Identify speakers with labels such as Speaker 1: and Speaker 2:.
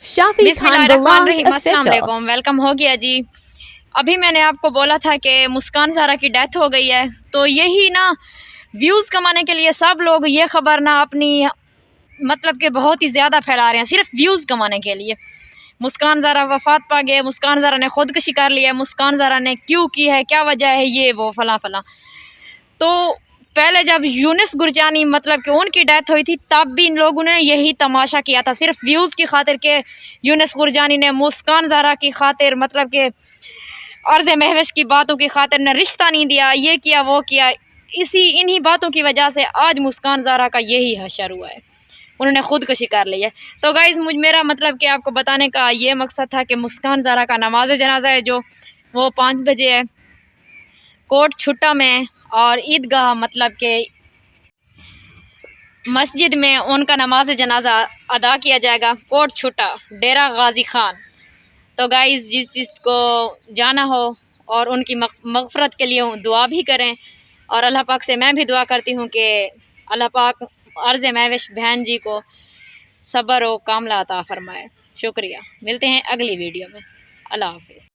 Speaker 1: Shafi Khan belongs official.
Speaker 2: अस्सलाम welcome हो गया जी। अभी मैंने आपको बोला था कि मुस्कान ज़ारा की डेथ हो गई है, तो यही ना व्यूज़ कमाने के लिए सब लोग ये ख़बर ना अपनी मतलब कि बहुत ही ज़्यादा फैला रहे हैं, सिर्फ व्यूज़ कमाने के लिए। मुस्कान ज़ारा वफ़ात पा गए, मुस्कान ज़ारा ने ख़ुदकुशी कर लिया, मुस्कान ज़ारा ने क्यों की है, क्या वजह है, ये वो फ़लाँ फ़लाँ। तो पहले जब यूनिस गुरजानी मतलब कि उनकी डेथ हुई थी, तब भी इन लोगों ने यही तमाशा किया था, सिर्फ व्यूज़ की खातिर के यूनिस गुरजानी ने मुस्कान ज़ारा की खातिर मतलब कि अर्ज़ महविश की बातों की खातिर ने रिश्ता नहीं दिया, ये किया वो किया। इन्हीं बातों की वजह से आज मुस्कान ज़ारा का यही हशर हुआ है, उन्होंने ख़ुदकुशी कर ली है। तो गाइज़ मेरा मतलब कि आपको बताने का ये मकसद था कि मुस्कान ज़ारा का नमाज जनाजा है जो वो 5 बजे है कोट छुट्टा में, और ईदगाह मतलब के मस्जिद में उनका नमाज जनाजा अदा किया जाएगा, कोट छुट्टा डेरा गाजी खान। तो गाइज़ जिस चीज़ को जाना हो और उनकी मग़फ़रत के लिए दुआ भी करें, और अल्लाह पाक से मैं भी दुआ करती हूँ कि अल्लाह पाक अर्ज़ महविश बहन जी को सब्र और कामला अता फ़रमाए। शुक्रिया, मिलते हैं अगली वीडियो में। अल्लाह हाफ़िज़।